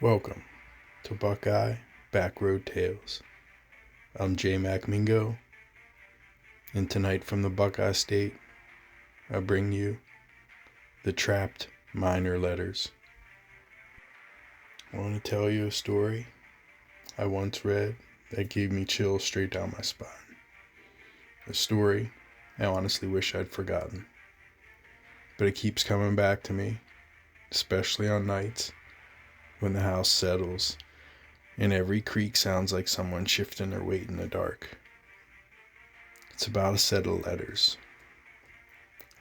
Welcome to Buckeye BackRoad Tales. I'm J Mac Mingo, and tonight from the Buckeye State, I bring you the Trapped Miner Letters. I want to tell you a story I once read that gave me chills straight down my spine. A story I honestly wish I'd forgotten, but it keeps coming back to me, especially on nights when the house settles and every creak sounds like someone shifting their weight in the dark. It's about a set of letters.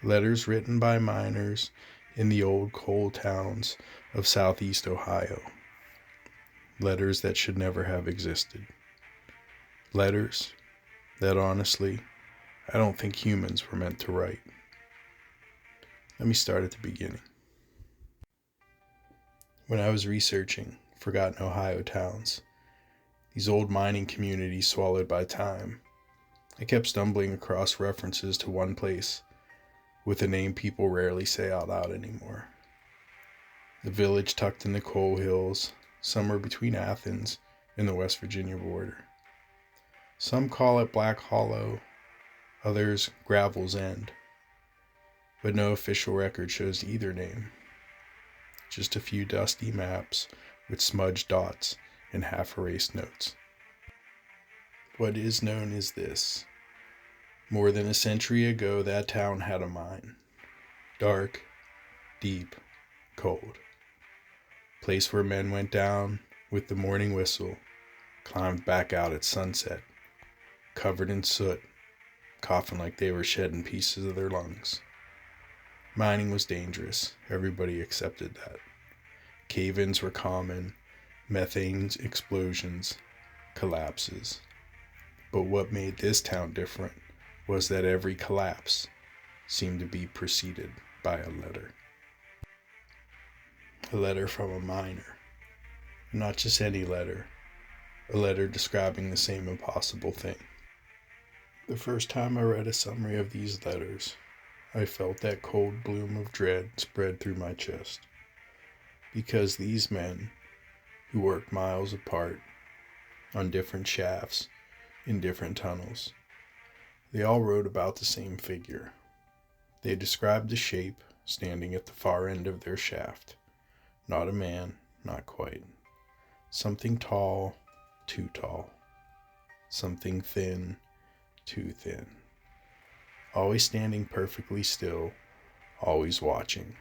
Letters written by miners in the old coal towns of southeast Ohio. Letters that should never have existed. Letters that honestly, I don't think humans were meant to write. Let me start at the beginning. When I was researching forgotten Ohio towns, these old mining communities swallowed by time, I kept stumbling across references to one place with a name people rarely say out loud anymore. The village tucked in the coal hills, somewhere between Athens and the West Virginia border. Some call it Black Hollow, others Gravel's End, but no official record shows either name. Just a few dusty maps with smudged dots and half-erased notes. What is known is this. More than a century ago, that town had a mine. Dark, deep, cold. Place where men went down with the morning whistle, climbed back out at sunset, covered in soot, coughing like they were shedding pieces of their lungs. Mining was dangerous. Everybody accepted that. Cave-ins were common, methane explosions, collapses. But what made this town different was that every collapse seemed to be preceded by a letter. A letter from a miner. Not just any letter. A letter describing the same impossible thing. The first time I read a summary of these letters, I felt that cold bloom of dread spread through my chest. Because these men, who worked miles apart, on different shafts, in different tunnels, they all wrote about the same figure. They described the shape standing at the far end of their shaft. Not a man, not quite. Something tall, too tall. Something thin, too thin. Always standing perfectly still, always watching.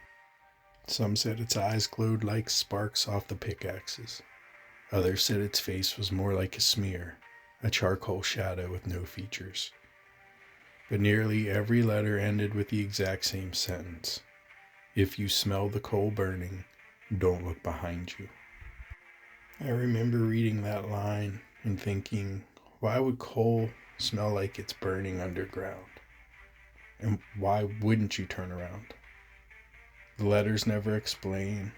Some said its eyes glowed like sparks off the pickaxes. Others said its face was more like a smear, a charcoal shadow with no features. But nearly every letter ended with the exact same sentence. If you smell the coal burning, don't look behind you. I remember reading that line and thinking, why would coal smell like it's burning underground? And why wouldn't you turn around? The letters never explain,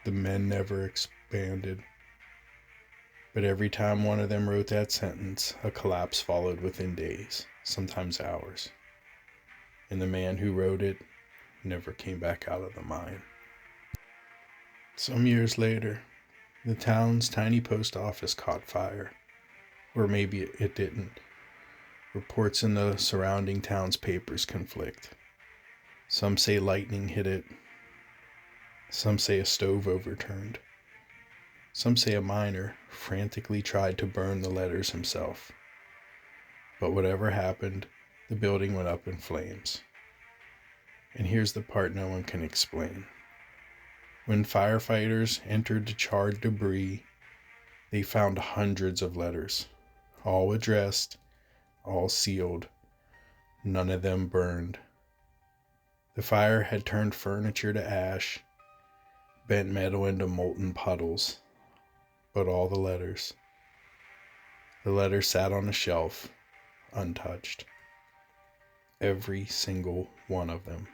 the men never expanded. But every time one of them wrote that sentence, a collapse followed within days, sometimes hours. And the man who wrote it never came back out of the mine. Some years later, the town's tiny post office caught fire. Or maybe it didn't. Reports in the surrounding town's papers conflict. Some say lightning hit it. Some say a stove overturned. Some say a miner frantically tried to burn the letters himself. But whatever happened, the building went up in flames. And here's the part no one can explain. When firefighters entered to charge debris, they found hundreds of letters, all addressed, all sealed, none of them burned. The fire had turned furniture to ash, bent metal into molten puddles, but all the letters sat on a shelf, untouched. Every single one of them,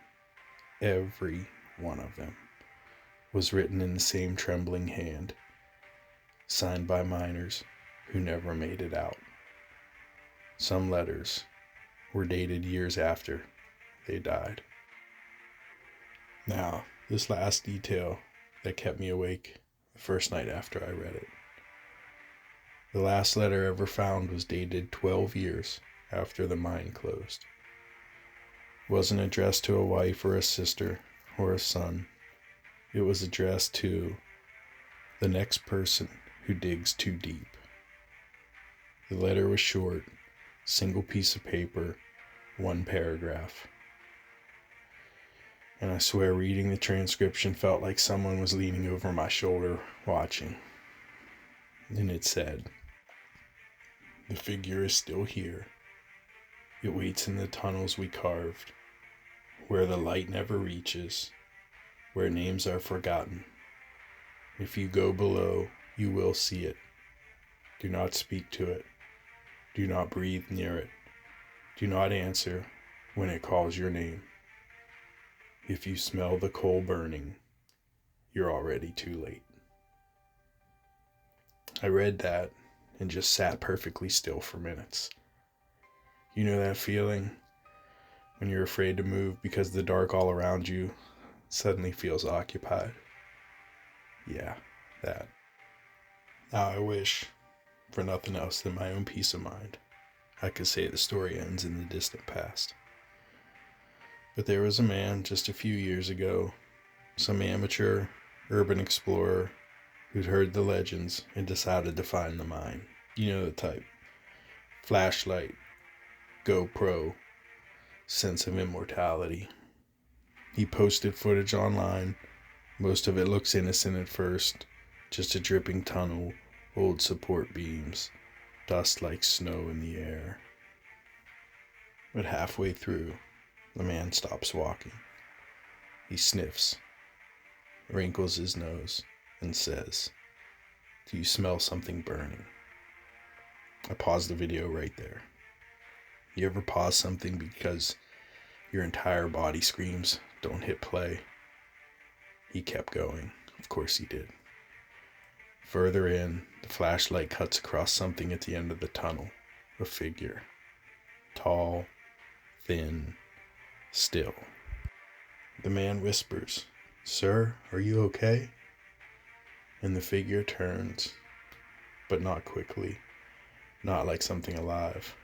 was written in the same trembling hand, signed by miners who never made it out. Some letters were dated years after they died. Now, this last detail that kept me awake the first night after I read it. The last letter ever found was dated 12 years after the mine closed. It wasn't addressed to a wife or a sister or a son. It was addressed to the next person who digs too deep. The letter was short, single piece of paper, one paragraph. And I swear reading the transcription felt like someone was leaning over my shoulder watching. And it said, "The figure is still here. It waits in the tunnels we carved, where the light never reaches, where names are forgotten. If you go below, you will see it. Do not speak to it. Do not breathe near it. Do not answer when it calls your name. If you smell the coal burning, you're already too late." I read that and just sat perfectly still for minutes. You know that feeling when you're afraid to move because the dark all around you suddenly feels occupied? Yeah, that. Now I wish, for nothing else than my own peace of mind, I could say the story ends in the distant past. But there was a man just a few years ago, some amateur urban explorer who'd heard the legends and decided to find the mine. You know the type. Flashlight, GoPro, sense of immortality. He posted footage online. Most of it looks innocent at first, just a dripping tunnel, old support beams, dust like snow in the air. But halfway through, the man stops walking. He sniffs, wrinkles his nose, and says, "Do you smell something burning?" I paused the video right there. You ever pause something because your entire body screams, "Don't hit play"? He kept going. Of course he did. Further in, the flashlight cuts across something at the end of the tunnel. A figure. Tall, thin, still. The man whispers, "Sir, are you okay?" And the figure turns, but not quickly, not like something alive.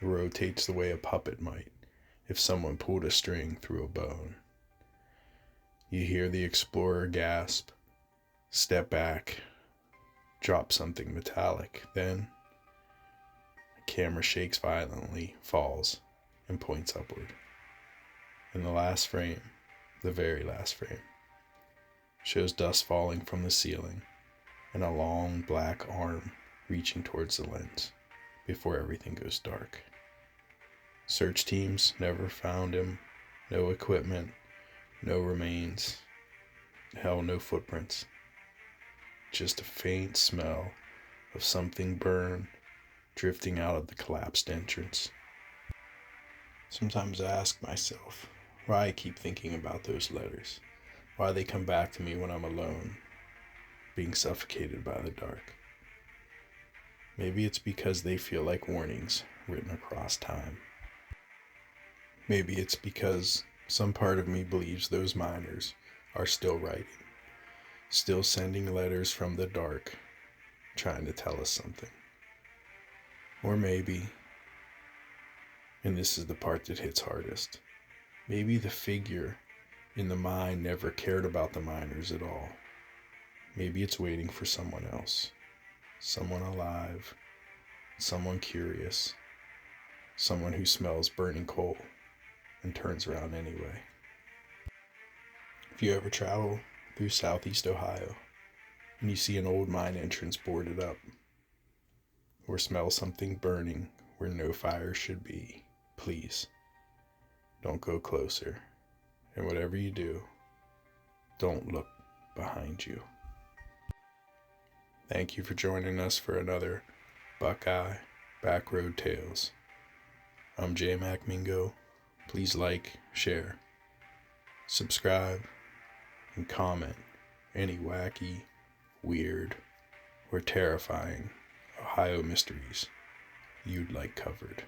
It rotates the way a puppet might if someone pulled a string through a bone. You hear the explorer gasp, step back, drop something metallic. Then, the camera shakes violently, falls, and points upward. And the last frame, the very last frame, shows dust falling from the ceiling and a long black arm reaching towards the lens before everything goes dark. Search teams never found him. No equipment, no remains, hell, no footprints. Just a faint smell of something burned drifting out of the collapsed entrance. Sometimes I ask myself why I keep thinking about those letters, why they come back to me when I'm alone, being suffocated by the dark. Maybe it's because they feel like warnings written across time. Maybe it's because some part of me believes those miners are still writing, still sending letters from the dark, trying to tell us something. Or maybe, and this is the part that hits hardest, maybe the figure in the mine never cared about the miners at all. Maybe it's waiting for someone else, someone alive, someone curious, someone who smells burning coal and turns around anyway. If you ever travel through southeast Ohio and you see an old mine entrance boarded up, or smell something burning where no fire should be, please don't go closer. And whatever you do, don't look behind you. Thank you for joining us for another Buckeye BackRoad Tales. I'm J Mac Mingo. Please like, share, subscribe, and comment any wacky, weird, or terrifying Ohio mysteries you'd like covered.